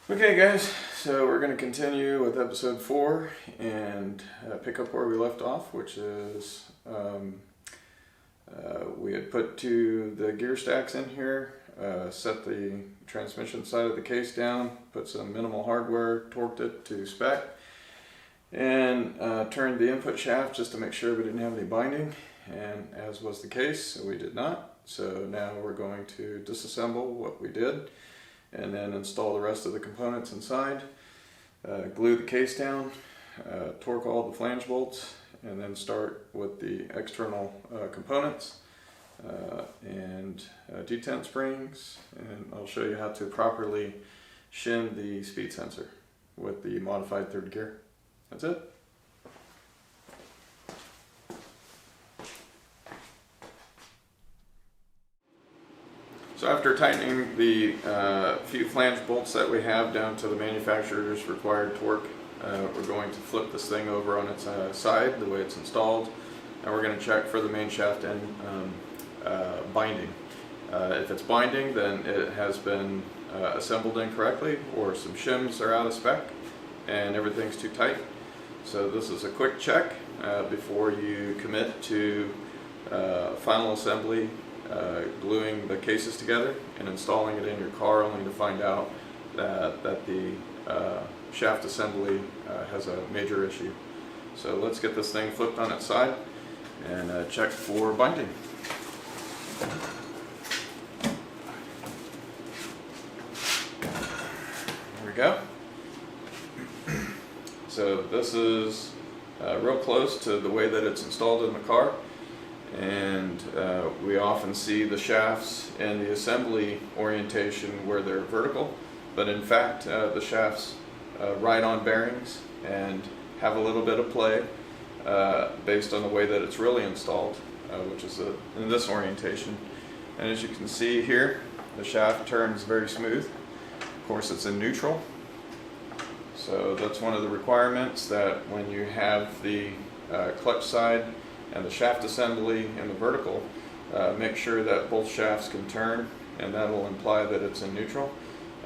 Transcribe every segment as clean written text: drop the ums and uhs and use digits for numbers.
Okay guys, so we're going to continue with episode 4 and pick up where we left off, which is we had put the gear stacks in here, set the transmission side of the case down, put some minimal hardware, torqued it to spec, and turned the input shaft just to make sure we didn't have any binding, and as was the case, we did not. So now we're going to disassemble what we did and then install the rest of the components inside, glue the case down, torque all the flange bolts, and then start with the external components and detent springs, and I'll show you how to properly shim the speed sensor with the modified third gear. That's it. So after tightening the few flange bolts that we have down to the manufacturer's required torque, we're going to flip this thing over on its side the way it's installed, and we're going to check for the main shaft end binding. If it's binding, then it has been assembled incorrectly, or some shims are out of spec and everything's too tight. So this is a quick check before you commit to final assembly, gluing the cases together and installing it in your car, only to find out that the shaft assembly has a major issue. So let's get this thing flipped on its side and check for binding. There we go. So this is real close to the way that it's installed in the car, and we often see the shafts in the assembly orientation where they're vertical, but in fact the shafts ride on bearings and have a little bit of play based on the way that it's really installed, which is in this orientation. And as you can see here, the shaft turns very smooth. Of course, it's in neutral, so that's one of the requirements, that when you have the clutch side and the shaft assembly in the vertical, make sure that both shafts can turn, and that will imply that it's in neutral.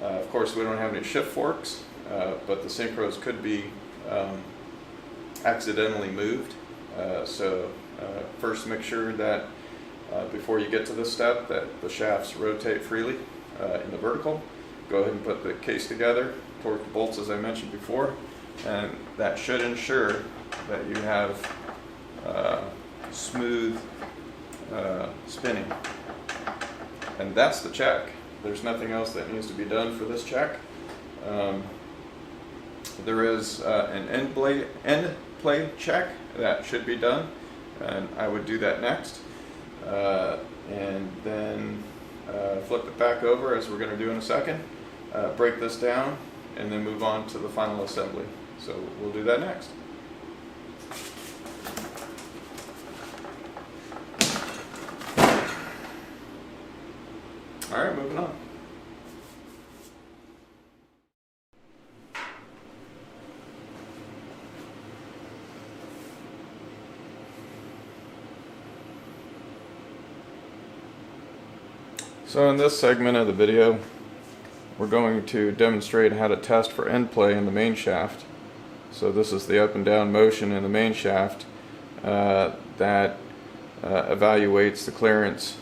Of course, we don't have any shift forks, but the synchros could be accidentally moved. So first make sure that before you get to this step that the shafts rotate freely in the vertical. Go ahead and put the case together, torque the bolts as I mentioned before, and that should ensure that you have smooth spinning. And that's the check. There's nothing else that needs to be done for this check. There is an end play check that should be done, and I would do that next, and then flip it back over as we're going to do in a second, break this down, and then move on to the final assembly. So we'll do that next. Alright, moving on. So in this segment of the video, we're going to demonstrate how to test for end play in the main shaft. So this is the up and down motion in the main shaft that evaluates the clearance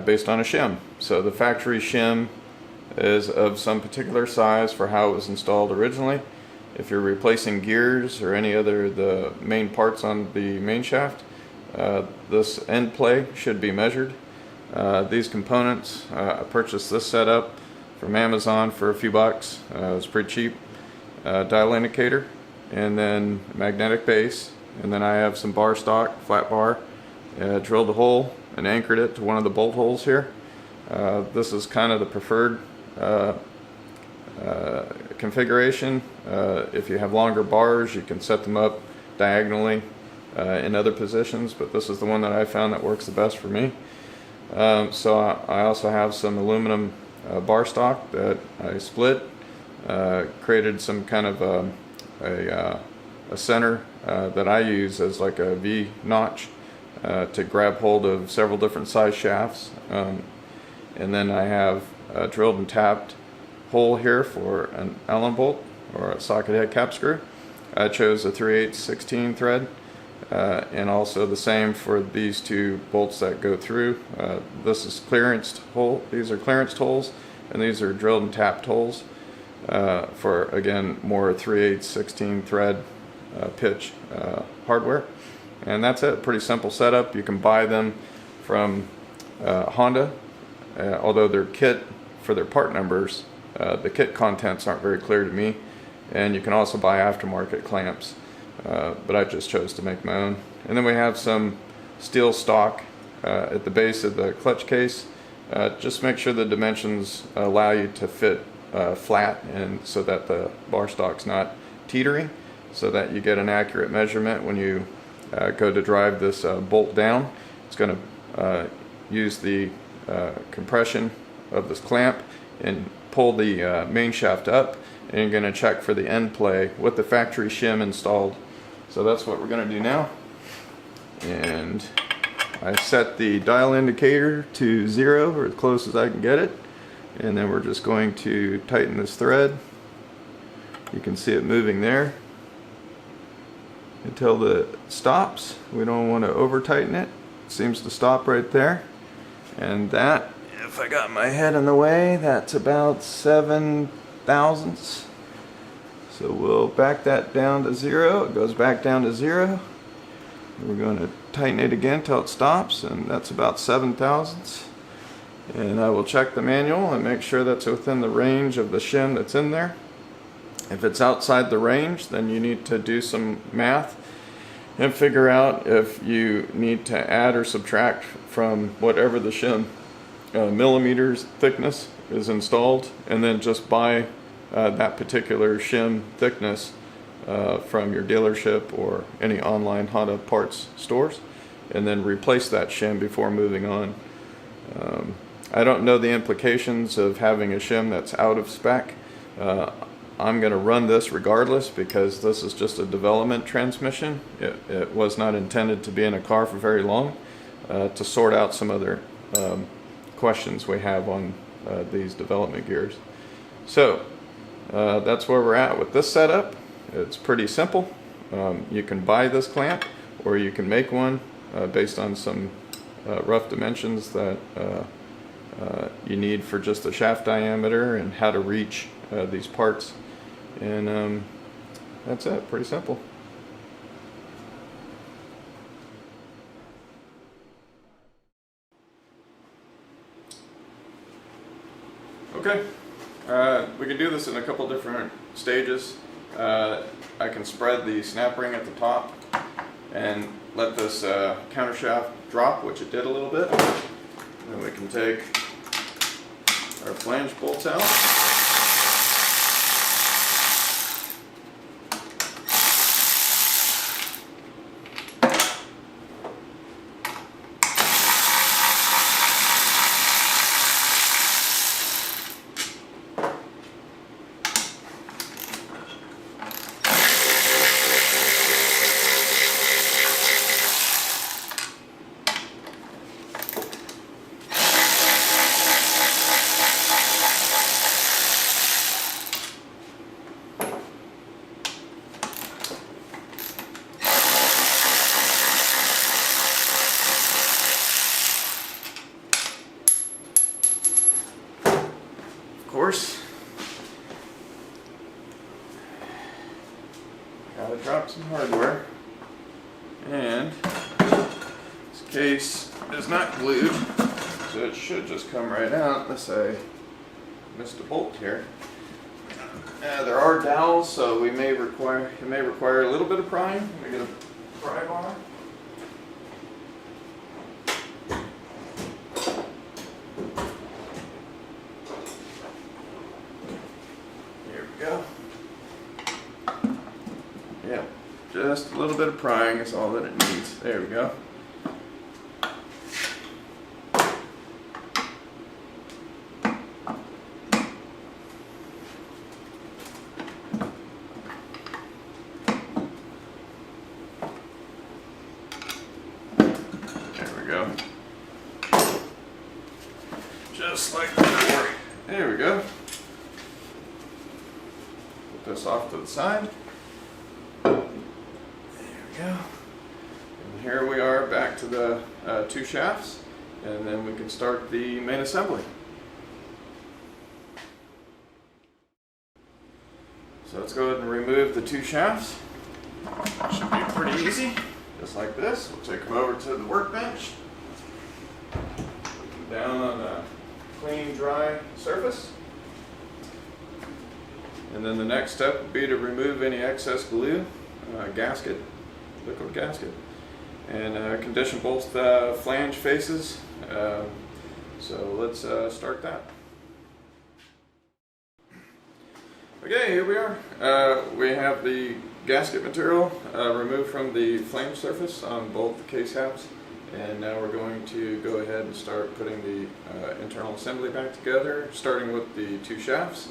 based on a shim. So the factory shim is of some particular size for how it was installed originally. If you're replacing gears or any other the main parts on the main shaft, this end play should be measured. These components, I purchased this setup from Amazon for a few bucks. It was pretty cheap. Dial indicator, and then magnetic base, and then I have some bar stock, flat bar. Drilled a hole and anchored it to one of the bolt holes here. This is kind of the preferred configuration. If you have longer bars, you can set them up diagonally in other positions, but this is the one that I found that works the best for me. So I also have some aluminum bar stock that I split, created some kind of a center that I use as like a V notch to grab hold of several different size shafts, and then I have drilled and tapped hole here for an Allen bolt or a socket head cap screw. I chose a 3/8 16 thread, and also the same for these two bolts that go through. This is clearanced hole. These are clearanced holes, and these are drilled and tapped holes for, again, more 3/8 16 thread pitch hardware. And that's it. Pretty simple setup. You can buy them from Honda, although their kit for their part numbers, the kit contents aren't very clear to me. And you can also buy aftermarket clamps, but I just chose to make my own. And then we have some steel stock at the base of the clutch case. Just make sure the dimensions allow you to fit flat, and so that the bar stock's not teetering, so that you get an accurate measurement when you go to drive this bolt down. It's going to use the compression of this clamp and pull the main shaft up, and you're going to check for the end play with the factory shim installed. So that's what we're going to do now. And I set the dial indicator to 0, or as close as I can get it, and then we're just going to tighten this thread. You can see it moving there until it stops. We don't want to over tighten it. It seems to stop right there. And that, if I got my head in the way, that's about 7 thousandths. So we'll back that down to 0. It goes back down to 0. We're going to tighten it again till it stops, and that's about 7 thousandths. And I will check the manual and make sure that's within the range of the shim that's in there. If it's outside the range, then you need to do some math and figure out if you need to add or subtract from whatever the shim millimeters thickness is installed, and then just buy that particular shim thickness from your dealership or any online Honda parts stores, and then replace that shim before moving on. I don't know the implications of having a shim that's out of spec. I'm going to run this regardless, because this is just a development transmission. It was not intended to be in a car for very long, to sort out some other questions we have on these development gears. So that's where we're at with this setup. It's pretty simple. You can buy this clamp, or you can make one based on some rough dimensions that you need for just the shaft diameter and how to reach these parts. And that's it. Pretty simple. Okay, we can do this in a couple different stages. I can spread the snap ring at the top and let this counter shaft drop, which it did a little bit. Then we can take our flange bolts out. Course, gotta drop some hardware, and this case is not glued, so it should just come right out unless I missed a bolt here. There are dowels, so it may require a little bit of prying. Let me get a pry bar. Go. Yeah, just a little bit of prying is all that it needs. There we go. There we go. Just like before. There we go. this off to the side. There we go. And here we are back to the two shafts, and then we can start the main assembly. So let's go ahead and remove the two shafts. Should be pretty easy, just like this. We'll take them over to the workbench. Put them down on a clean, dry surface. And then the next step would be to remove any excess glue, gasket, liquid gasket, and condition both flange faces. So let's start that. Okay, here we are. We have the gasket material removed from the flange surface on both the case halves, and now we're going to go ahead and start putting the internal assembly back together, starting with the two shafts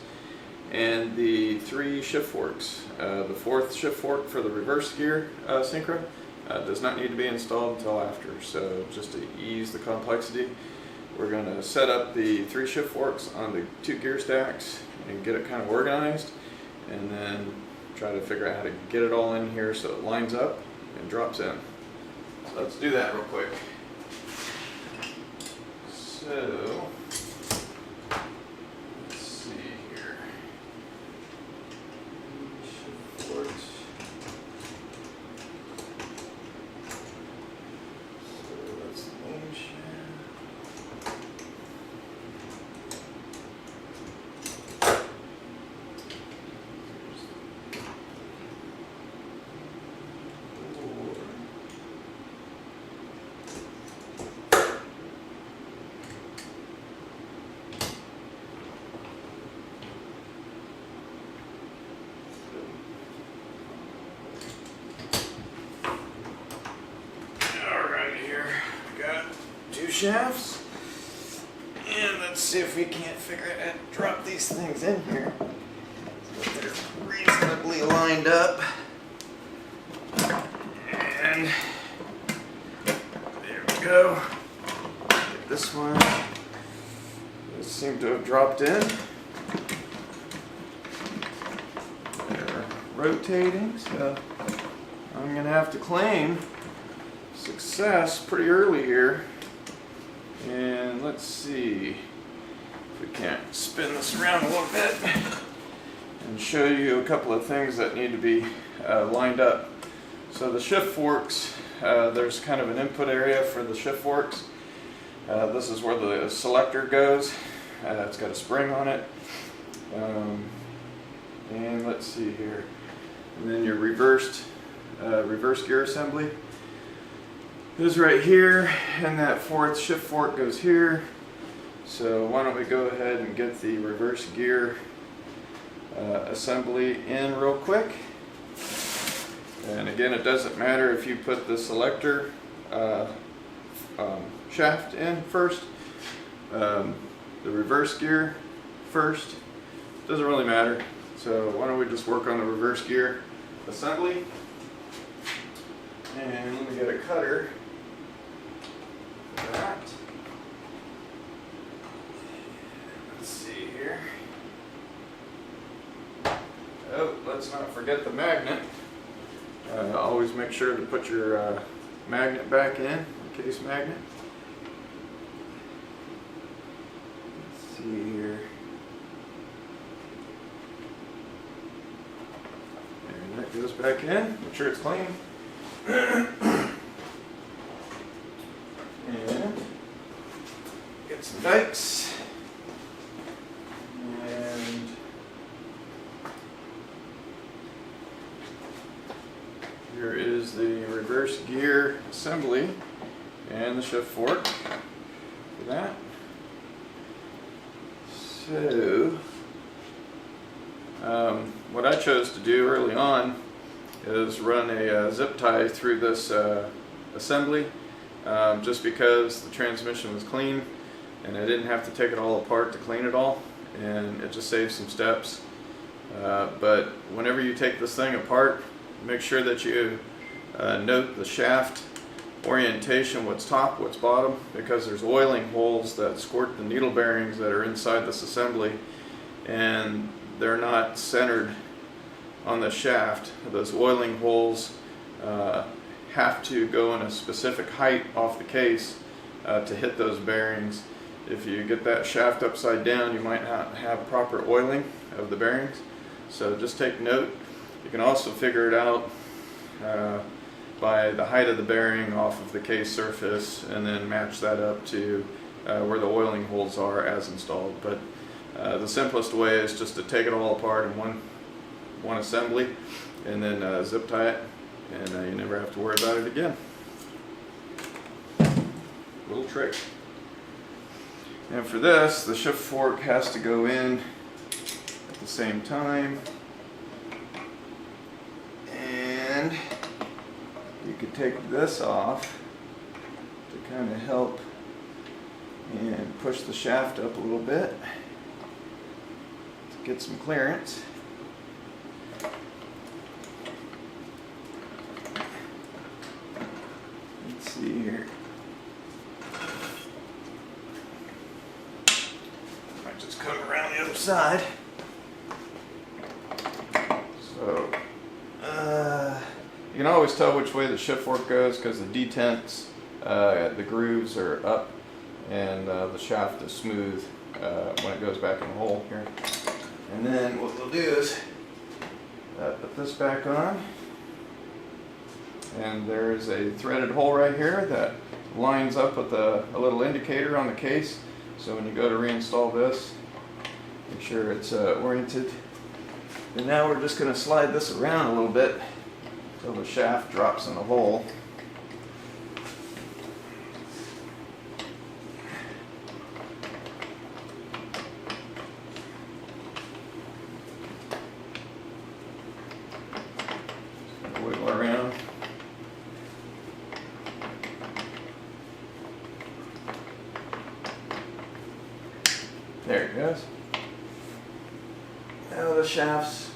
and the three shift forks. The fourth shift fork for the reverse gear synchro does not need to be installed until after, so just to ease the complexity, we're going to set up the three shift forks on the two gear stacks and get it kind of organized, and then try to figure out how to get it all in here so it lines up and drops in. So let's do that real quick. So let's see here. Shift forks. So that's the main shaft. Shafts, and let's see if we can't figure out how to drop these things in here so that they're reasonably lined up. And there we go. Get this one. Those seem to have dropped in. They're rotating, so I'm going to have to claim success pretty early here. And let's see if we can't spin this around a little bit and show you a couple of things that need to be lined up. So the shift forks, there's kind of an input area for the shift forks. This is where the selector goes. It's got a spring on it. And let's see here. And then your reverse gear assembly is right here, and that fourth shift fork goes here. So why don't we go ahead and get the reverse gear assembly in real quick. And again, it doesn't matter if you put the selector shaft in first, the reverse gear first, doesn't really matter. So why don't we just work on the reverse gear assembly. And let me get a cutter. That. Let's see here. Oh, let's not forget the magnet. Always make sure to put your magnet back in, the case magnet. Let's see here. And that goes back in. Make sure it's clean. And get some dikes, and here is the reverse gear assembly and the shift fork for that. So what I chose to do early on is run a zip tie through this assembly. Just because the transmission was clean and I didn't have to take it all apart to clean it all, and it just saves some steps. But whenever you take this thing apart, make sure that you note the shaft orientation, what's top, what's bottom, because there's oiling holes that squirt the needle bearings that are inside this assembly, and they're not centered on the shaft. Those oiling holes have to go in a specific height off the case to hit those bearings. If you get that shaft upside down, you might not have proper oiling of the bearings. So just take note. You can also figure it out by the height of the bearing off of the case surface, and then match that up to where the oiling holes are as installed. But the simplest way is just to take it all apart in one assembly, and then zip tie it, and you never have to worry about it again. Little trick. And for this, the shift fork has to go in at the same time, and you could take this off to kind of help and push the shaft up a little bit to get some clearance. Let's see here. Might just come around the other side. So you can always tell which way the shift fork goes because the detents, the grooves are up, and the shaft is smooth when it goes back in the hole here. And then what we'll do is put this back on, and there's a threaded hole right here that lines up with a little indicator on the case. So when you go to reinstall this, make sure it's oriented. And now we're just going to slide this around a little bit until the shaft drops in the hole. Wiggle around. There it goes. Now the shaft's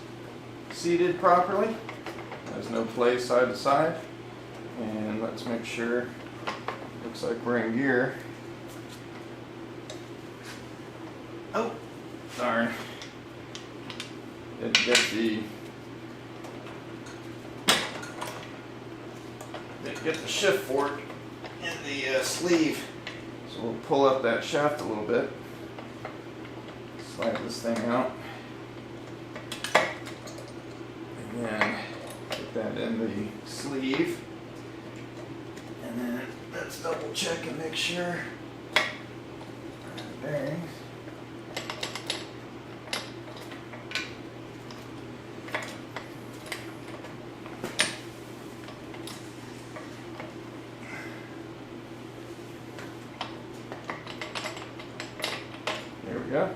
seated properly. There's no play side to side. And let's make sure, looks like we're in gear. Oh, darn. Didn't get the shift fork in the sleeve. So we'll pull up that shaft a little bit. Slide this thing out. And then put that in the sleeve. And then let's double check and make sure the bearings. There we go.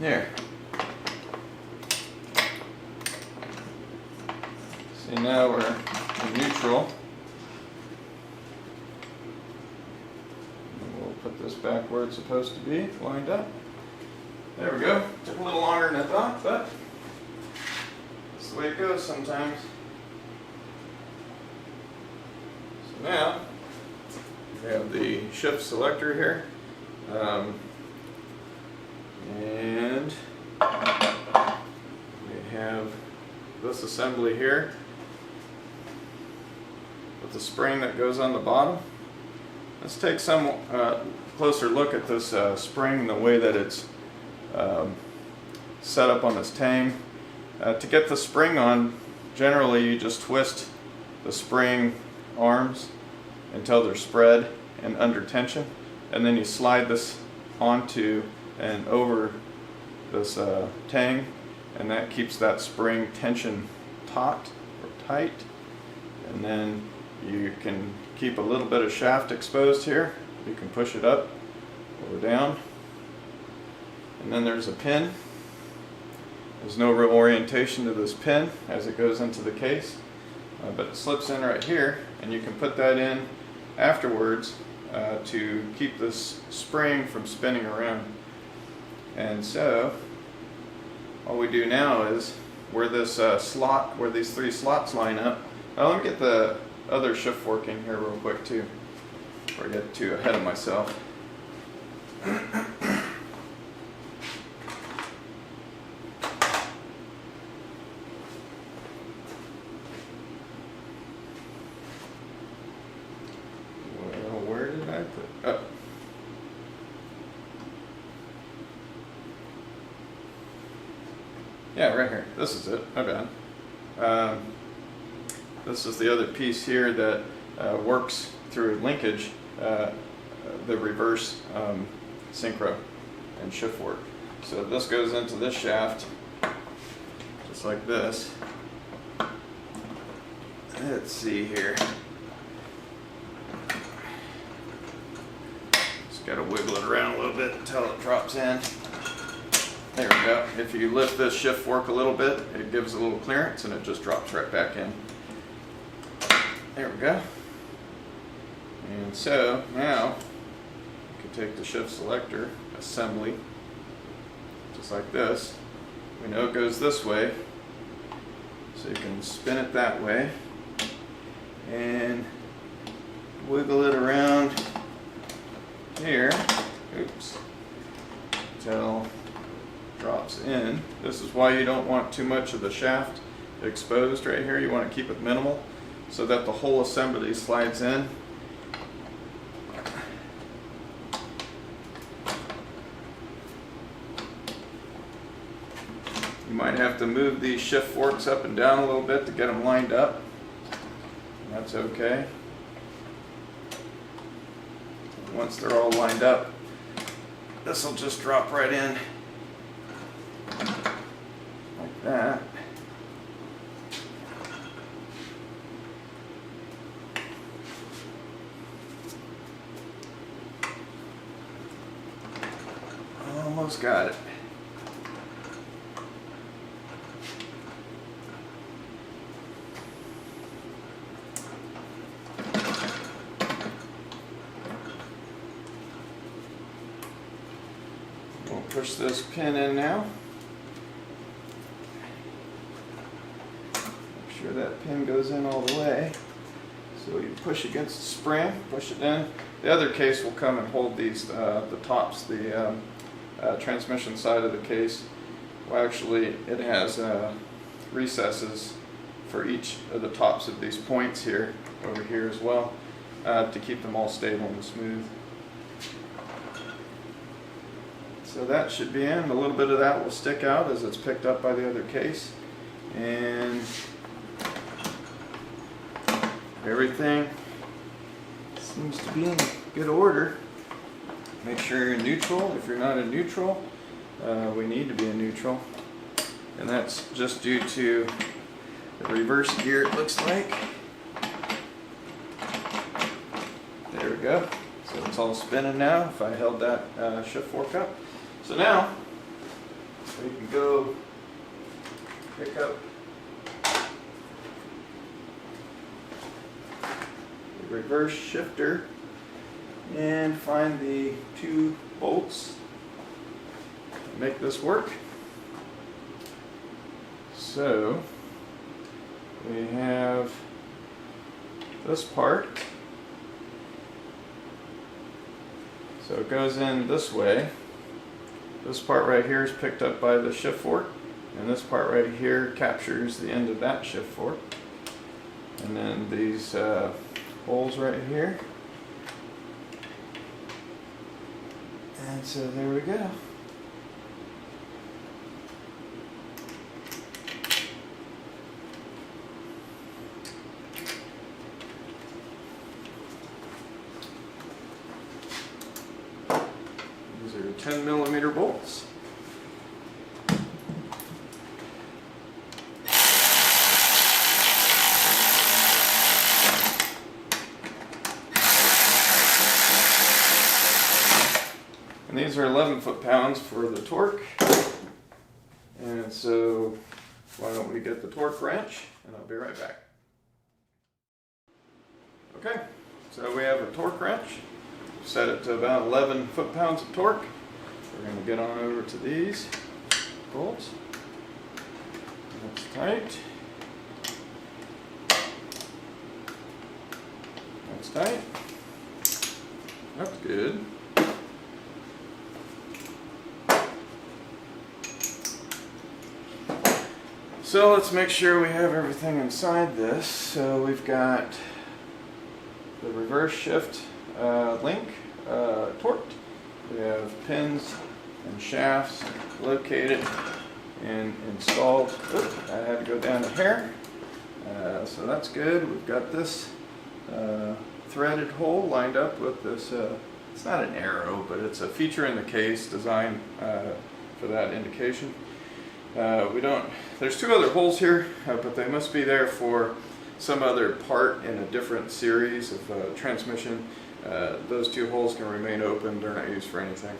There. See, now we're in neutral. And we'll put this back where it's supposed to be, lined up. There we go. Took a little longer than I thought, but that's the way it goes sometimes. So now we have the shift selector here. And we have this assembly here with the spring that goes on the bottom. Let's take some closer look at this spring, the way that it's set up on this tang. To get the spring on, generally you just twist the spring arms until they're spread and under tension, and then you slide this onto and over this tang, and that keeps that spring tension taut or tight. And then you can keep a little bit of shaft exposed here. You can push it up or down. And then there's a pin. There's no real orientation to this pin as it goes into the case, but it slips in right here, and you can put that in afterwards to keep this spring from spinning around. And so all we do now is where this slot, where these three slots line up. Now let me get the other shift fork in here real quick too, before I get too ahead of myself. Yeah, right here. This is it. My bad. This is the other piece here that works through linkage, the reverse synchro and shift work. So this goes into this shaft, just like this. Let's see here. Just got to wiggle it around a little bit until it drops in. There we go. If you lift this shift fork a little bit, it gives a little clearance and it just drops right back in. There we go. And so now you can take the shift selector, assembly, just like this. We know it goes this way, so you can spin it that way and wiggle it around here. Oops. Until it drops in. This is why you don't want too much of the shaft exposed right here. You want to keep it minimal so that the whole assembly slides in. You might have to move these shift forks up and down a little bit to get them lined up. That's okay. Once they're all lined up, this will just drop right in like that. Almost got it. We'll push this pin in now. Make sure that pin goes in all the way. So you push against the spring, push it in. The other case will come and hold these, the tops, the transmission side of the case. Well, actually, it has recesses for each of the tops of these points here, over here as well, to keep them all stable and smooth. So that should be in. A little bit of that will stick out as it's picked up by the other case. And everything seems to be in good order. Make sure you're in neutral. If you're not in neutral, we need to be in neutral. And that's just due to the reverse gear, it looks like. There we go. So it's all spinning now if I held that shift fork up. So now we can go pick up the reverse shifter and find the 2 bolts to make this work. So we have this part. So it goes in this way. This part right here is picked up by the shift fork, and this part right here captures the end of that shift fork. And then these holes right here. And so there we go. These are 10mm bolts. And these are 11 foot-pounds for the torque. And so why don't we get the torque wrench, and I'll be right back. Okay, so we have a torque wrench. Set it to about 11 foot-pounds of torque. We're going to get on over to these bolts. That's tight. That's tight. That's good. So let's make sure we have everything inside this. So we've got the reverse shift link torqued. We have pins and shafts located and installed. Oops, I had to go down a hair. So that's good. We've got this threaded hole lined up with this, it's not an arrow, but it's a feature in the case designed for that indication. There's two other holes here, but they must be there for some other part in a different series of transmission. Those two holes can remain open, they're not used for anything.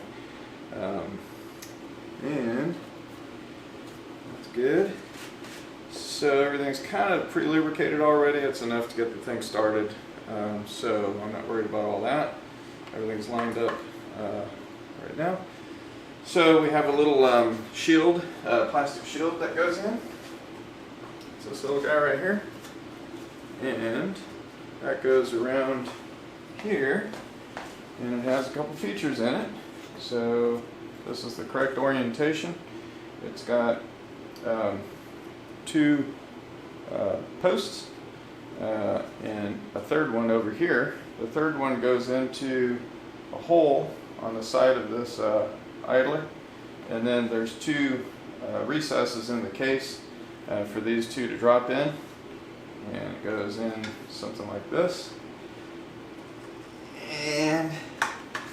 And that's good. So everything's kind of pre-lubricated already. It's enough to get the thing started. So I'm not worried about all that. Everything's lined up right now. So we have a little shield, plastic shield that goes in. It's this little guy right here. And that goes around here. And it has a couple features in it. So this is the correct orientation. It's got two posts and a third one over here. The third one goes into a hole on the side of this idler, and then there's two recesses in the case for these two to drop in, and it goes in something like this and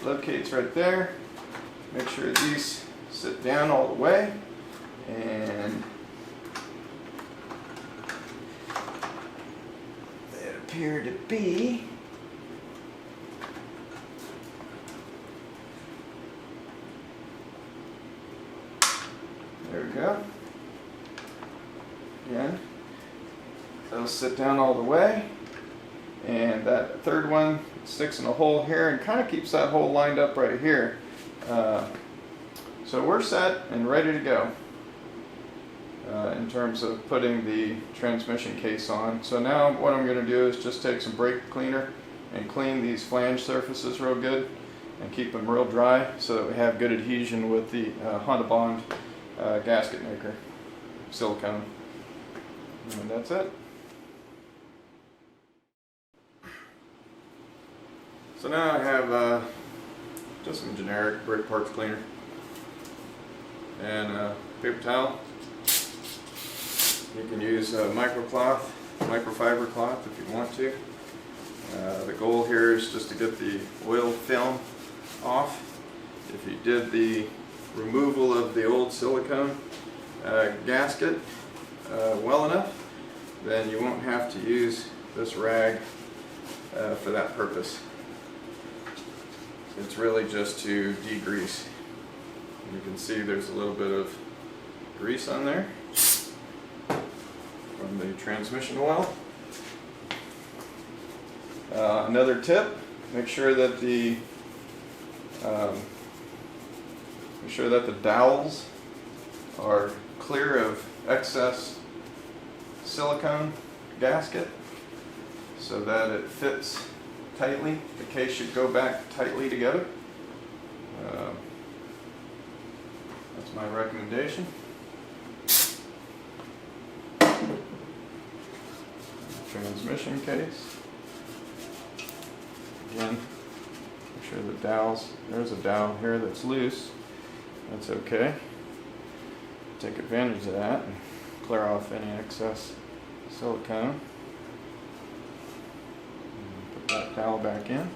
locates right there. Make sure these sit down all the way, and they appear to be there. We go. Again, they'll sit down all the way, and that third one sticks in a hole here and kind of keeps that hole lined up right here. So we're set and ready to go in terms of putting the transmission case on. So now what I'm going to do is just take some brake cleaner and clean these flange surfaces real good and keep them real dry so that we have good adhesion with the Honda Bond gasket maker, silicone. And that's it. So now I have just some generic brake parts cleaner and a paper towel. You can use microfiber cloth if you want to. The goal here is just to get the oil film off. If you did the removal of the old silicone gasket well enough, then you won't have to use this rag for that purpose. It's really just to degrease. You can see there's a little bit of grease on there from the transmission oil. Another tip: make sure that the dowels are clear of excess silicone gasket so that it fits tightly. The case should go back tightly together. That's my recommendation. Transmission case. Again, make sure the dowels, there's a dowel here that's loose. That's okay. Take advantage of that and clear off any excess silicone. Put that dowel back in.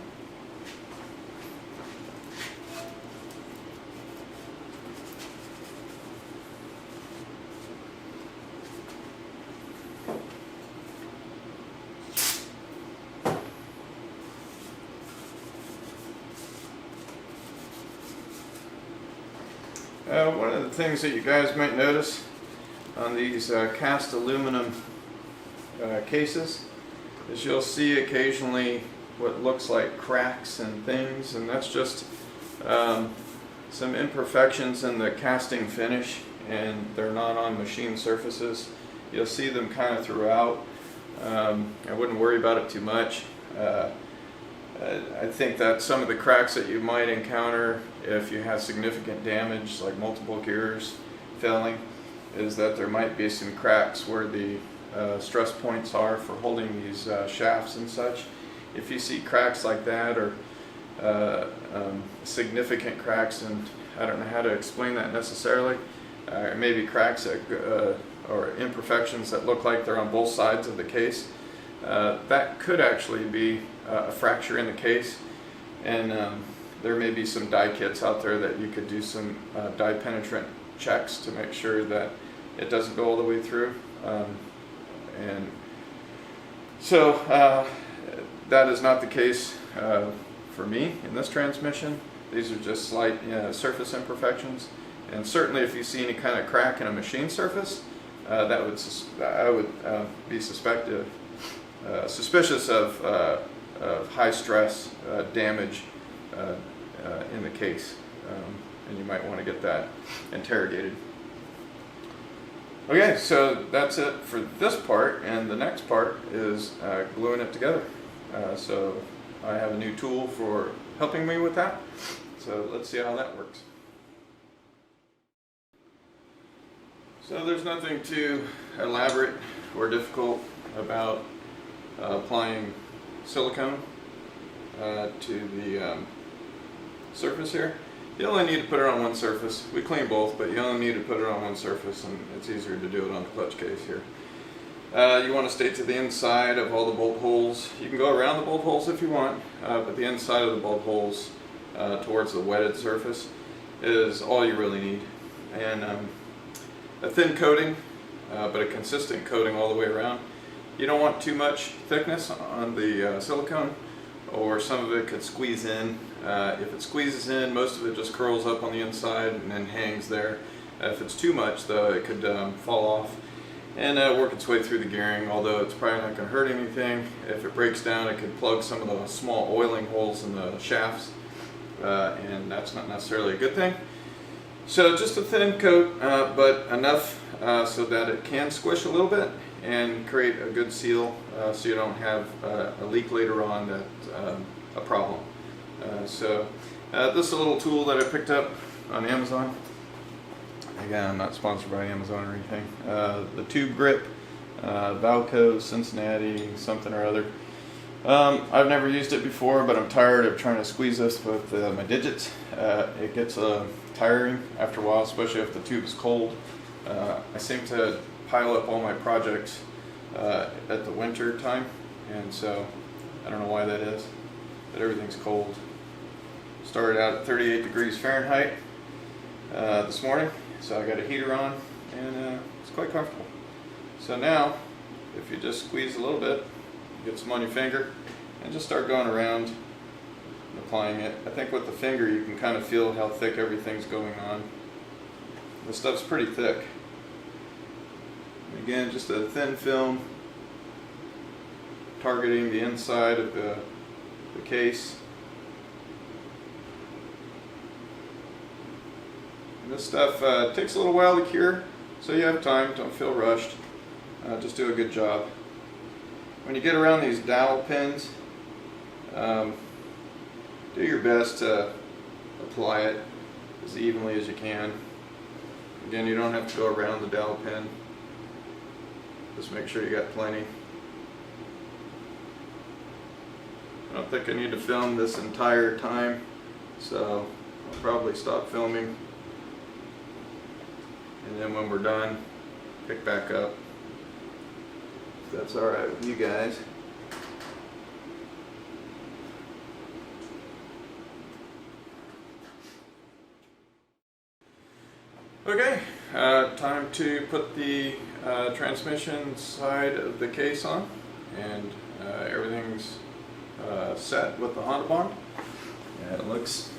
There we go. One of the things that you guys might notice on these cast aluminum cases is you'll see occasionally what looks like cracks and things, and that's just some imperfections in the casting finish, and they're not on machine surfaces. You'll see them kind of throughout. I wouldn't worry about it too much. I think that some of the cracks that you might encounter if you have significant damage, like multiple gears failing, is that there might be some cracks where the stress points are for holding these shafts and such. If you see cracks like that, or significant cracks, and I don't know how to explain that necessarily, maybe cracks that, or imperfections that look like they're on both sides of the case, that could actually be a fracture in the case. And there may be some die kits out there that you could do some die penetrant checks to make sure that it doesn't go all the way through. And so that is not the case for me in this transmission. These are just slight surface imperfections, and certainly if you see any kind of crack in a machine surface, I would be suspicious of high stress damage in the case, and you might want to get that interrogated. Okay, so that's it for this part, and the next part is gluing it together. So I have a new tool for helping me with that, so let's see how that works. So there's nothing too elaborate or difficult about applying silicone to the surface here. You only need to put it on one surface. We clean both, but you only need to put it on one surface, and it's easier to do it on the clutch case here. You want to stay to the inside of all the bolt holes. You can go around the bolt holes if you want, but the inside of the bolt holes towards the wetted surface is all you really need. And a thin coating, but a consistent coating all the way around. You don't want too much thickness on the silicone, or some of it could squeeze in. If it squeezes in, most of it just curls up on the inside and then hangs there. If it's too much, though, it could fall off and work its way through the gearing, although it's probably not going to hurt anything. If it breaks down, it could plug some of the small oiling holes in the shafts, and that's not necessarily a good thing. So just a thin coat, but enough so that it can squish a little bit and create a good seal, so you don't have a leak later on that's a problem. So this is a little tool that I picked up on Amazon. Again, I'm not sponsored by Amazon or anything. The Tube Grip, Valco, Cincinnati, something or other. I've never used it before, but I'm tired of trying to squeeze this with my digits. It gets tiring after a while, especially if the tube is cold. I seem to pile up all my projects at the winter time, and so I don't know why that is, but everything's cold. Started out at 38 degrees Fahrenheit this morning, so I got a heater on, and it's quite comfortable. So now, if you just squeeze a little bit, get some on your finger, and just start going around and applying it. I think with the finger you can kind of feel how thick everything's going on. The stuff's pretty thick. Again, just a thin film targeting the inside of the case. And this stuff takes a little while to cure, so you have time, don't feel rushed. Just do a good job. When you get around these dowel pins, do your best to apply it as evenly as you can. Again, you don't have to go around the dowel pin. Just make sure you got plenty. I don't think I need to film this entire time, so I'll probably stop filming. And then when we're done, pick back up. If that's alright with you guys. Okay, time to put the transmission side of the case on, and everything's set with the Honda bond. Yeah, it looks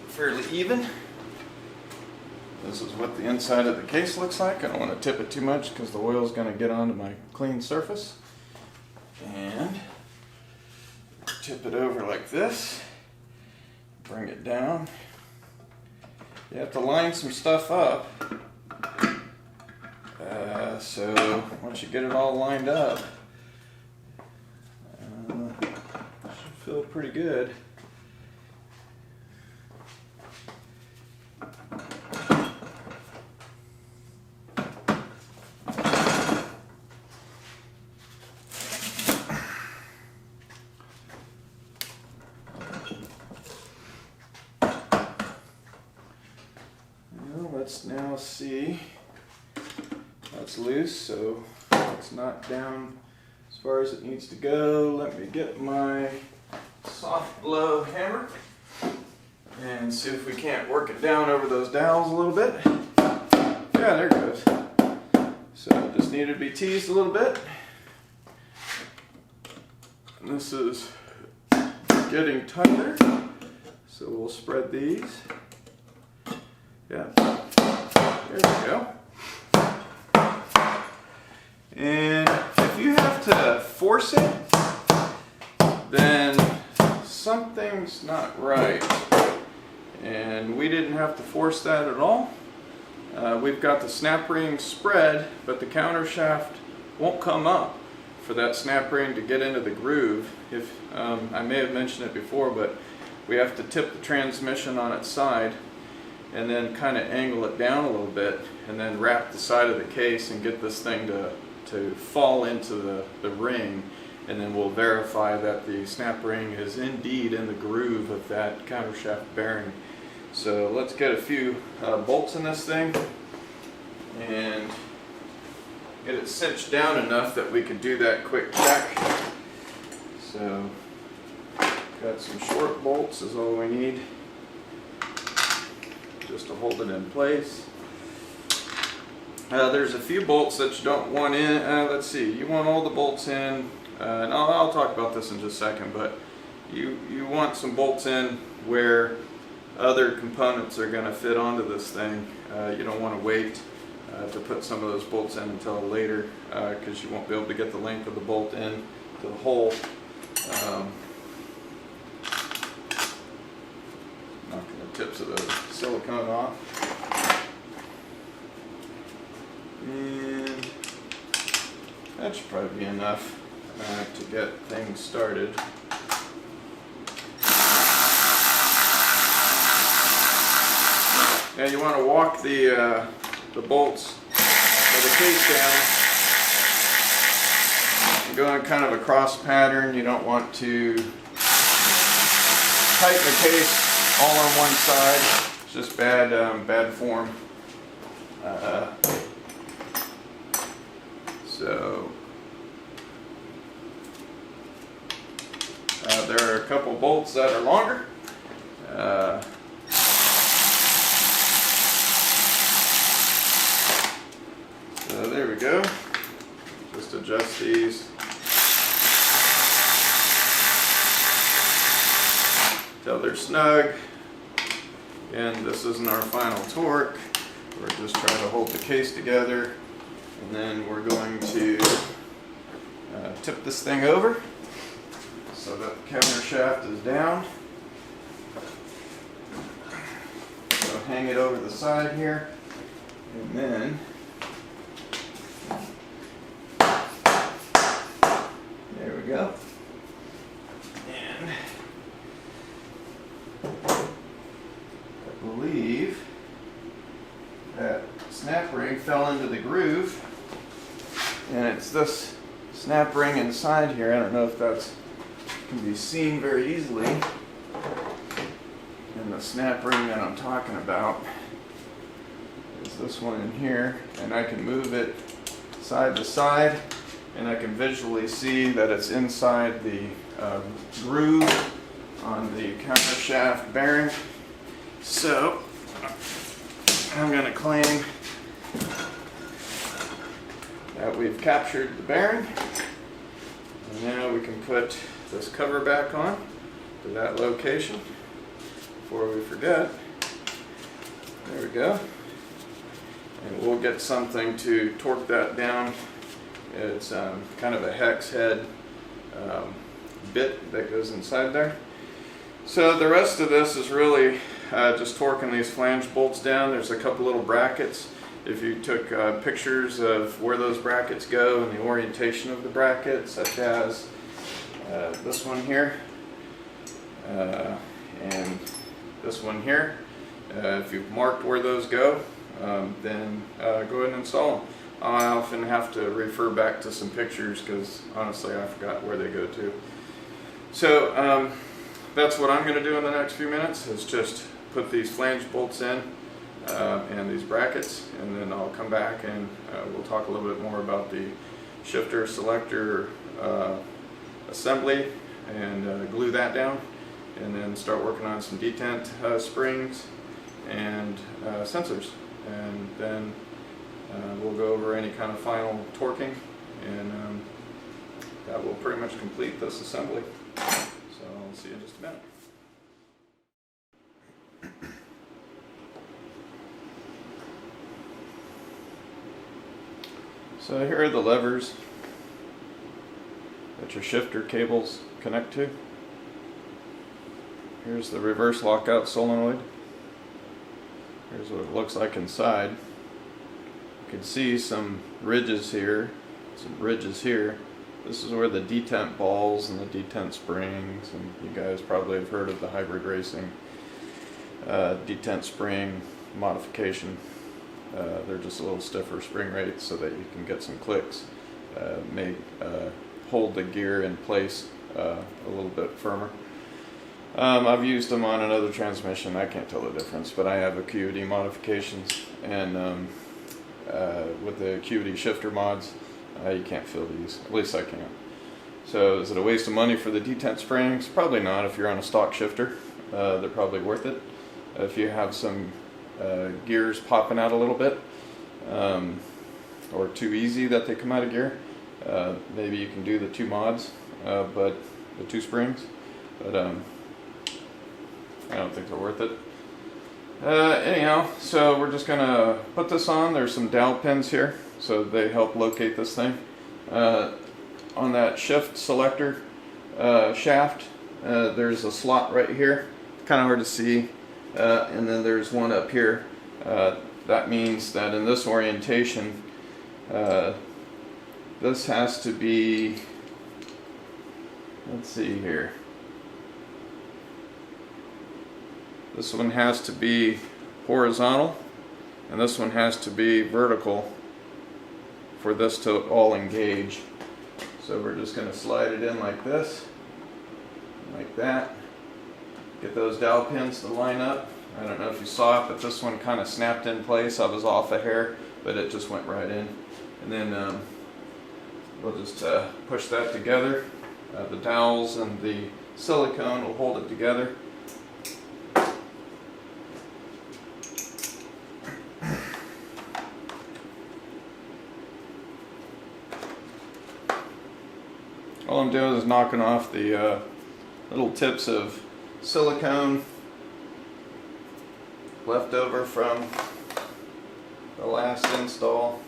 fairly even. This is what the inside of the case looks like. I don't want to tip it too much because the oil is going to get onto my clean surface. And tip it over like this. Bring it down. You have to line some stuff up. So once you get it all lined up, it should feel pretty good. let's now see. That's loose, so it's not down as far as it needs to go. Let me get my soft blow hammer and see if we can't work it down over those dowels a little bit. Yeah, there it goes. So it just needed to be teased a little bit. And this is getting tighter, so we'll spread these. Yeah, there we go. And if you have to force it, then something's not right. And we didn't have to force that at all. We've got the snap ring spread, but the counter shaft won't come up for that snap ring to get into the groove. If I may have mentioned it before, but we have to tip the transmission on its side and then kind of angle it down a little bit and then wrap the side of the case and get this thing to fall into the ring, and then we'll verify that the snap ring is indeed in the groove of that countershaft bearing. So let's get a few bolts in this thing and get it cinched down enough that we can do that quick check. So got some short bolts is all we need just to hold it in place. There's a few bolts that you don't want in. Let's see, you want all the bolts in, and I'll talk about this in just a second, but you want some bolts in where other components are going to fit onto this thing. You don't want to wait to put some of those bolts in until later, because you won't be able to get the length of the bolt in to the hole. Knocking the tips of the silicone off. And that should probably be enough to get things started. Now you want to walk the bolts of the case down and go in kind of a cross pattern. You don't want to tighten the case all on one side. It's just bad form. So there are a couple bolts that are longer. So there we go. Just adjust these till they're snug. And this isn't our final torque. We're just trying to hold the case together. And then we're going to tip this thing over so that the counter shaft is down. So hang it over the side here, and then there we go. And I believe that snap ring fell into the groove, and it's this snap ring inside here. I don't know if that can be seen very easily. And the snap ring that I'm talking about is this one in here, and I can move it side to side, and I can visually see that it's inside the groove on the counter shaft bearing. So I'm going to claim that we've captured the bearing, and now we can put this cover back on to that location before we forget. There we go. And we'll get something to torque that down. It's kind of a hex head bit that goes inside there. So the rest of this is really just torquing these flange bolts down. There's a couple little brackets. If you took pictures of where those brackets go and the orientation of the brackets, such as this one here and this one here, if you've marked where those go, then go ahead and install them. I often have to refer back to some pictures because honestly I forgot where they go to. So that's what I'm going to do in the next few minutes, is just put these flange bolts in. and these brackets, and then I'll come back and we'll talk a little bit more about the shifter selector assembly and glue that down, and then start working on some detent springs and sensors, and then we'll go over any kind of final torquing, and that will pretty much complete this assembly. So I'll see you in just a minute. So here are the levers that your shifter cables connect to. Here's the reverse lockout solenoid. Here's what it looks like inside. You can see some ridges here, some ridges here. This is where the detent balls and the detent springs, and you guys probably have heard of the hybrid racing detent spring modification. They're just a little stiffer spring rates so that you can get some clicks, hold the gear in place a little bit firmer. I've used them on another transmission. I can't tell the difference, but I have acuity modifications, and with the acuity shifter mods, you can't feel these. At least I can't. So is it a waste of money for the detent springs? Probably not. If you're on a stock shifter, they're probably worth it. If you have some gears popping out a little bit, or too easy that they come out of gear, maybe you can do the two mods, but the two springs, but I don't think they're worth it. Anyhow, so we're just gonna put this on. There's some dowel pins here, so they help locate this thing. On that shift selector shaft, there's a slot right here, kind of hard to see, and then there's one up here. That means that in this orientation, this has to be, let's see here, this one has to be horizontal, and this one has to be vertical for this to all engage. So we're just going to slide it in like this, like that. Get those dowel pins to line up. I don't know if you saw it, but this one kind of snapped in place. I was off a hair, but it just went right in. And then we'll just push that together. The dowels and the silicone will hold it together. All I'm doing is knocking off the little tips of silicone left over from the last install,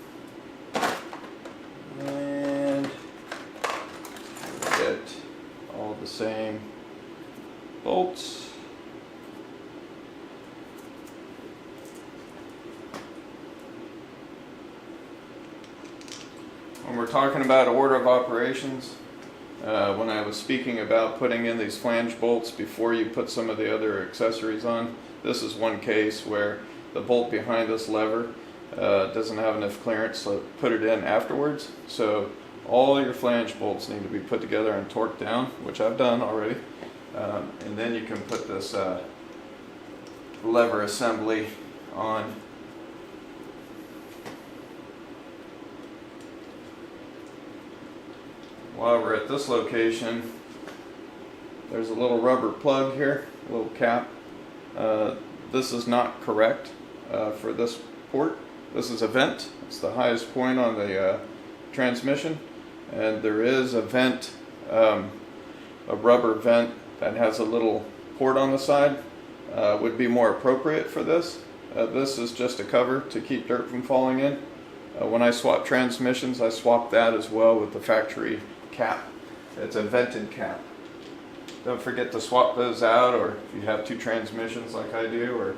and get all the same bolts. When we're talking about order of operations, when I was speaking about putting in these flange bolts before you put some of the other accessories on, this is one case where the bolt behind this lever doesn't have enough clearance, so put it in afterwards. So all your flange bolts need to be put together and torqued down, which I've done already, and then you can put this lever assembly on. While we're at this location, there's a little rubber plug here, a little cap. This is not correct for this port. This is a vent. It's the highest point on the transmission, and there is a vent, a rubber vent that has a little port on the side. Would be more appropriate for this. This is just a cover to keep dirt from falling in. When I swap transmissions, I swap that as well with the factory cap. It's a vented cap. Don't forget to swap those out, or if you have two transmissions like I do, or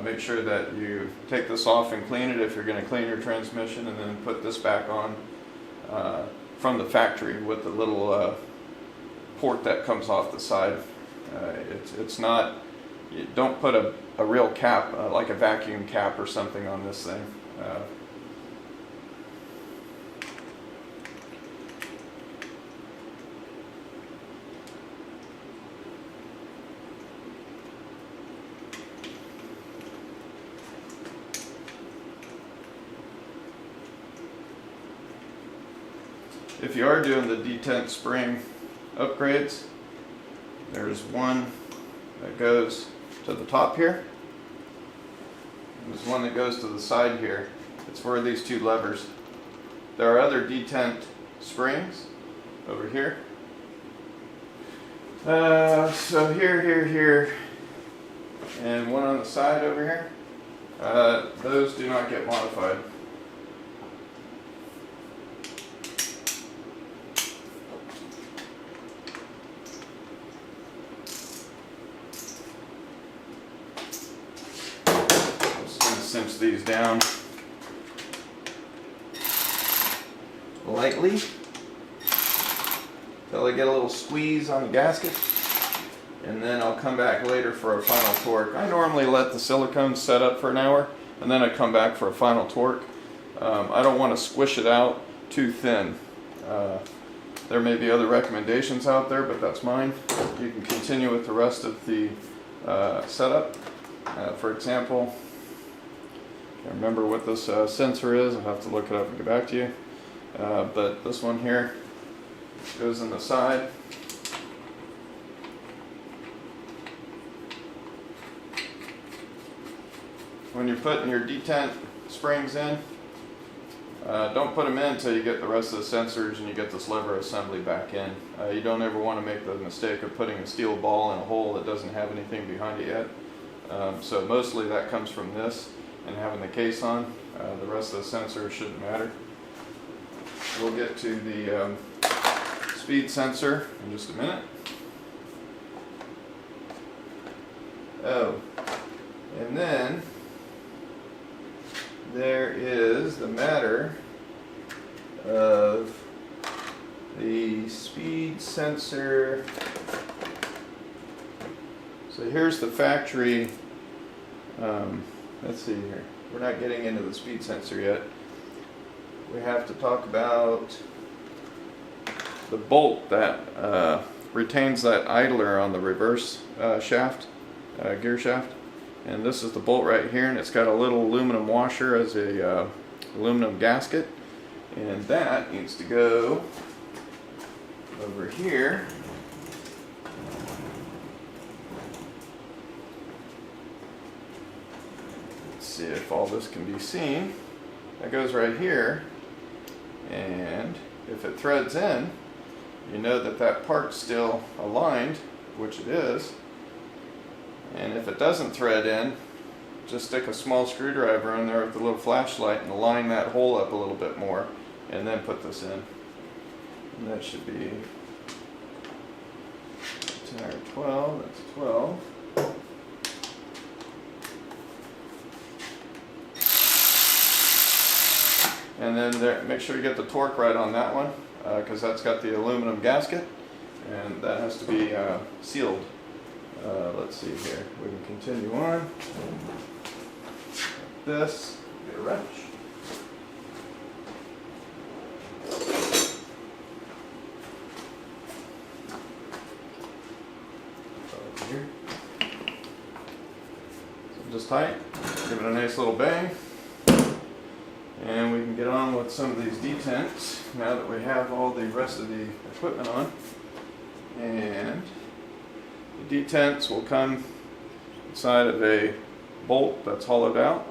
make sure that you take this off and clean it if you're going to clean your transmission, and then put this back on from the factory with the little port that comes off the side. It's not, you don't put a real cap, like a vacuum cap or something on this thing. if you are doing the detent spring upgrades, there's one that goes to the top here. There's one that goes to the side here. It's for these two levers. There are other detent springs over here. So here, and one on the side over here. Those do not get modified. Cinch these down lightly till I get a little squeeze on the gasket, and then I'll come back later for a final torque. I normally let the silicone set up for an hour and then I come back for a final torque. I don't want to squish it out too thin. There may be other recommendations out there, but that's mine. You can continue with the rest of the setup. For example, I remember what this sensor is. I'll have to look it up and get back to you. But this one here goes in the side. When you're putting your detent springs in, don't put them in until you get the rest of the sensors and you get this lever assembly back in. You don't ever want to make the mistake of putting a steel ball in a hole that doesn't have anything behind it yet. So mostly that comes from this and having the case on. The rest of the sensors shouldn't matter. We'll get to the speed sensor in just a minute. Oh, and then there is the matter of the speed sensor. So here's the factory. Let's see here. We're not getting into the speed sensor yet. We have to talk about the bolt that retains that idler on the reverse shaft, gear shaft. And this is the bolt right here, and it's got a little aluminum washer as a aluminum gasket. And that needs to go over here. See if all this can be seen. That goes right here, and if it threads in, you know that that part's still aligned, which it is. And if it doesn't thread in, just stick a small screwdriver in there with a little flashlight and line that hole up a little bit more, and then put this in. And that should be 10 or 12, that's 12. And then there, make sure you get the torque right on that one, because that's got the aluminum gasket, and that has to be sealed. Let's see here. We can continue on. This, get a wrench. Over here. So just tight. Give it a nice little bang. And we can get on with some of these detents now that we have all the rest of the equipment on. And the detents will come inside of a bolt that's hollowed out.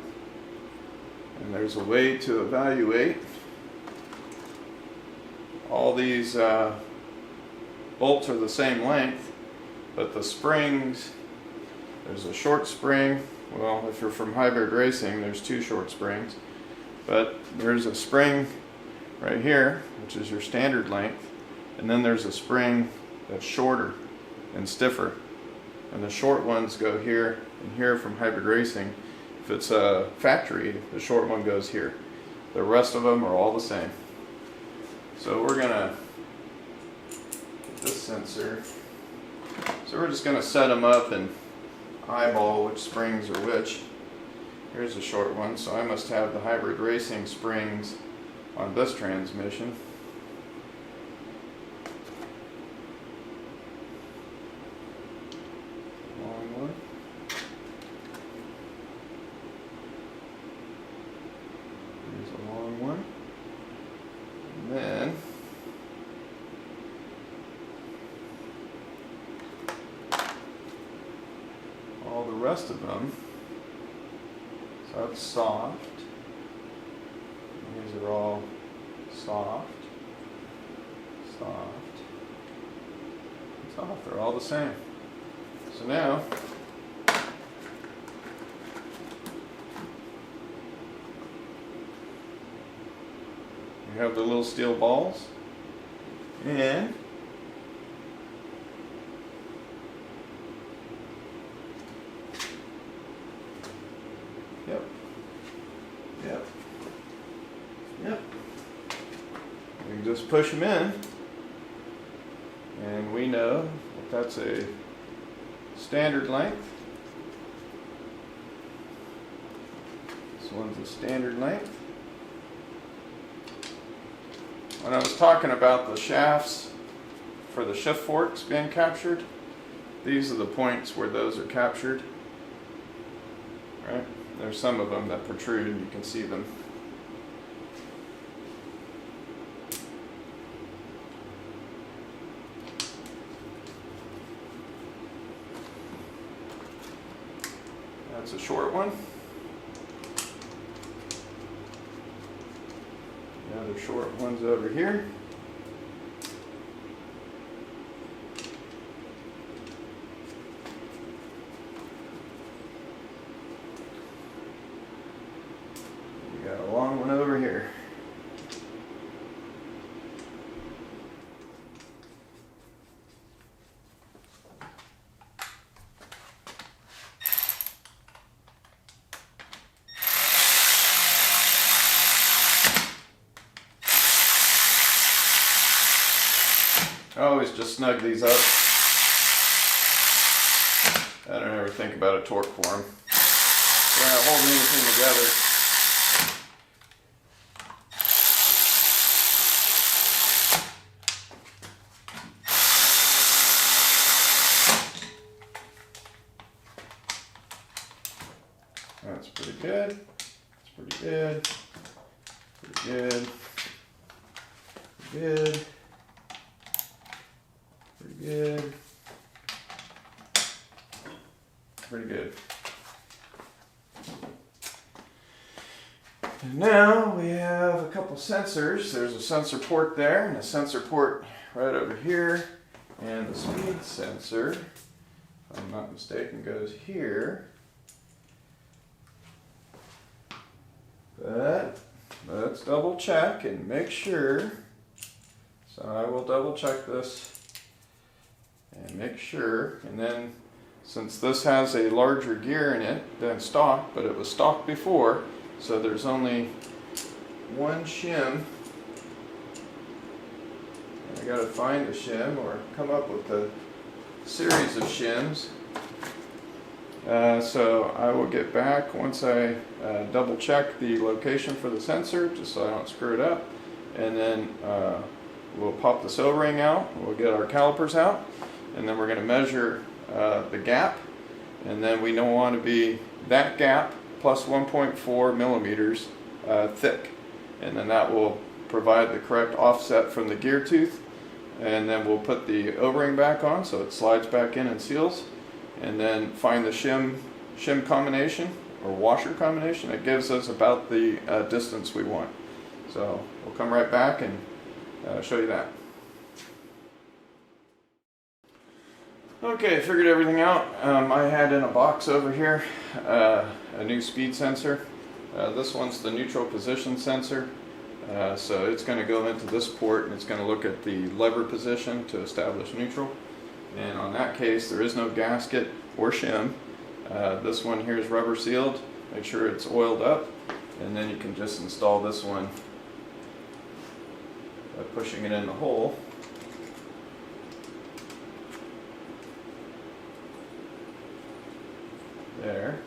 And there's a way to evaluate. All these bolts are the same length, but the springs, there's a short spring. Well, if you're from hybrid racing, there's two short springs. But there's a spring right here, which is your standard length, and then there's a spring that's shorter and stiffer. And the short ones go here and here from hybrid racing. If it's a factory, the short one goes here. The rest of them are all the same. So we're gonna get this sensor. So we're just gonna set them up and eyeball which springs are which. Here's a short one, so I must have the hybrid racing springs on this transmission. Long one. Here's a long one. And then rest of them. So that's soft. These are all soft, soft, and soft. They're all the same. So now, we have the little steel balls, and yep. We can just push them in, and we know that that's a standard length. This one's a standard length. When I was talking about the shafts for the shift forks being captured, these are the points where those are captured. Right? There's some of them that protrude and you can see them. That's a short one. The other short one's over here. We got a long one over here. I always just snug these up. I don't ever think about a torque for them. We're not holding anything together. That's pretty good. That's pretty good. Pretty good. Pretty good. Pretty good. Pretty good. And now we have a couple sensors. There's a sensor port there and a sensor port right over here. And the speed sensor, if I'm not mistaken, goes here. But let's double check and make sure. So I will double check this and make sure. And then since this has a larger gear in it than stock, but it was stock before, so there's only one shim. And I gotta find a shim or come up with a series of shims. So I will get back once I double check the location for the sensor, just so I don't screw it up. And then we'll pop this O-ring out, we'll get our calipers out, and then we're going to measure the gap. And then we don't want to be that gap plus 1.4 millimeters thick. And then that will provide the correct offset from the gear tooth. And then we'll put the O-ring back on so it slides back in and seals. And then find the shim combination or washer combination that gives us about the distance we want. So we'll come right back and show you that. Okay, figured everything out. I had in a box over here a new speed sensor. This one's the neutral position sensor. So it's going to go into this port and it's going to look at the lever position to establish neutral. And on that case, there is no gasket or shim. This one here is rubber sealed. Make sure it's oiled up. And then you can just install this one by pushing it in the hole. There.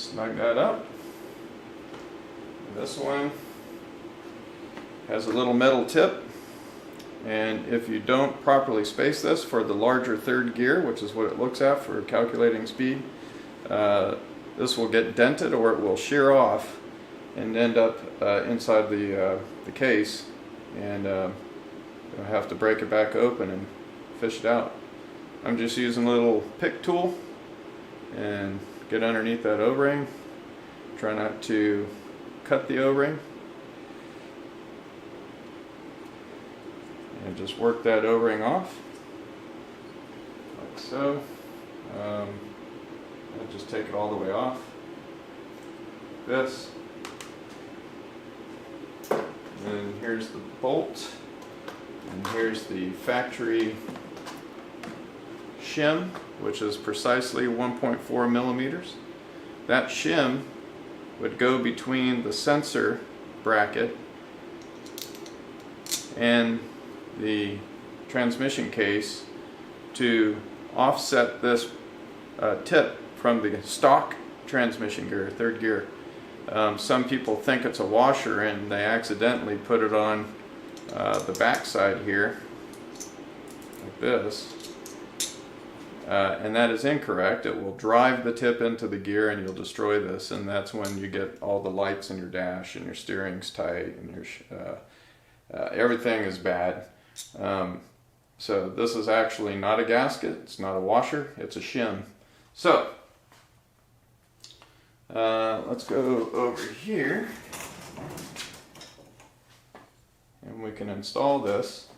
snug that up. This one has a little metal tip, and if you don't properly space this for the larger third gear, which is what it looks at for calculating speed, this will get dented or it will shear off and end up inside the case, and you'll have to break it back open and fish it out. I'm just using a little pick tool and get underneath that O-ring. Try not to cut the O-ring, and just work that O-ring off like so. And just take it all the way off. This. And then here's the bolt, and here's the factory shim, which is precisely 1.4 millimeters. That shim would go between the sensor bracket and the transmission case to offset this tip from the stock transmission gear, third gear. Some people think it's a washer and they accidentally put it on the back side here, like this. And that is incorrect. It will drive the tip into the gear and you'll destroy this, and that's when you get all the lights in your dash and your steering's tight and your everything is bad. So this is actually not a gasket, it's not a washer, it's a shim. So let's go over here and we can install this.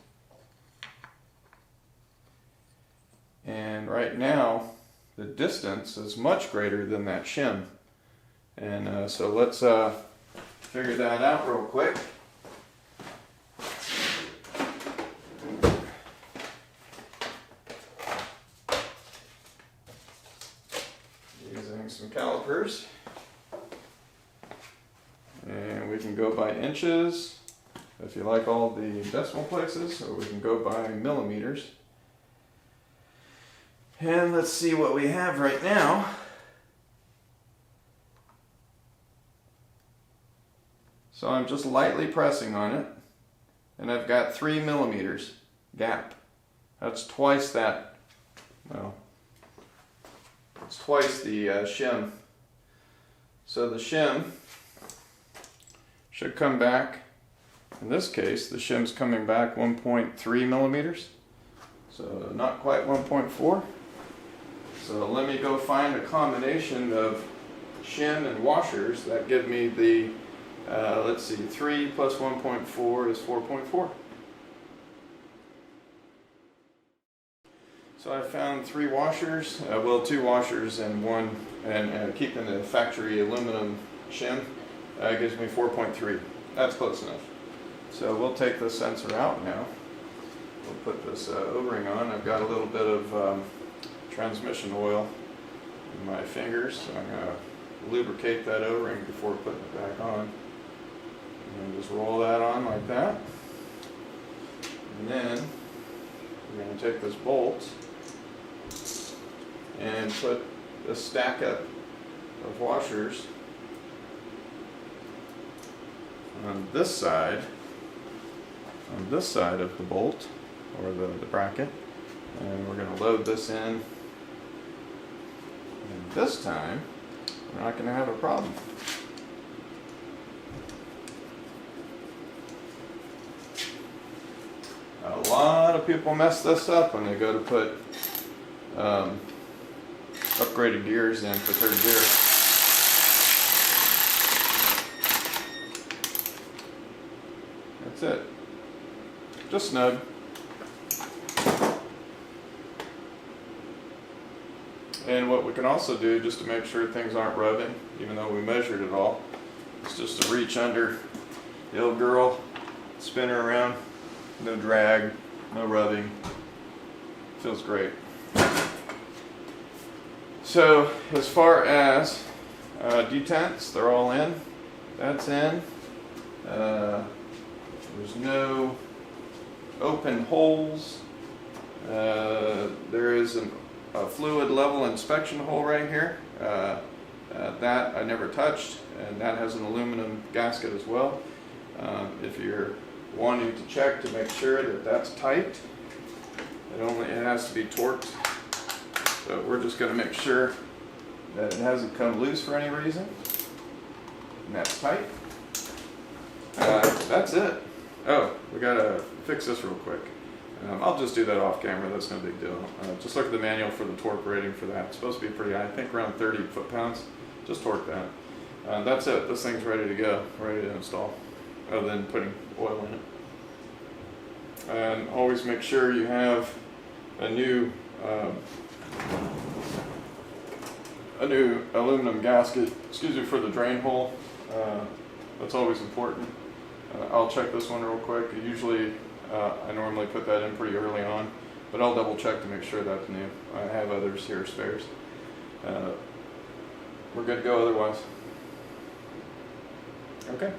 And right now the distance is much greater than that shim, and so let's figure that out real quick. Using some calipers, and we can go by inches if you like all the decimal places, or we can go by millimeters. And let's see what we have right now. So I'm just lightly pressing on it, and I've got 3 millimeters gap. That's twice that, well, it's twice the shim. So the shim should come back, in this case, the shim's coming back 1.3 millimeters. So not quite 1.4. So let me go find a combination of shim and washers that give me the, let's see, 3 plus 1.4 is 4.4. So I found 3 washers, well, 2 washers and one, and keeping the factory aluminum shim gives me 4.3. That's close enough. So we'll take the sensor out now. We'll put this O-ring on. I've got a little bit of transmission oil in my fingers, so I'm going to lubricate that O-ring before putting it back on. And just roll that on like that. And then we're going to take this bolt and put a stack up of washers on this side of the bolt, or the bracket, and we're going to load this in. And this time we're not going to have a problem. A lot of people mess this up when they go to put upgraded gears in for third gear. That's it. Just snug. And what we can also do, just to make sure things aren't rubbing, even though we measured it all, is just to reach under the old girl, spin her around. No drag, no rubbing. Feels great. So as far as detents, they're all in. That's in. There's no open holes. There is a fluid level inspection hole right here. That I never touched, and that has an aluminum gasket as well. If you're wanting to check to make sure that that's tight, it has to be torqued. So we're just going to make sure that it hasn't come loose for any reason, and that's tight. That's it. Oh, we gotta fix this real quick. I'll just do that off camera, that's no big deal. Just look at the manual for the torque rating for that. It's supposed to be pretty high, I think around 30 foot-pounds. Just torque that. That's it, this thing's ready to go, ready to install, other than putting oil in it. And always make sure you have a new aluminum gasket, for the drain hole. That's always important. I'll check this one real quick. Usually I normally put that in pretty early on, but I'll double check to make sure that's new. I have others here, spares. We're good to go otherwise. Okay.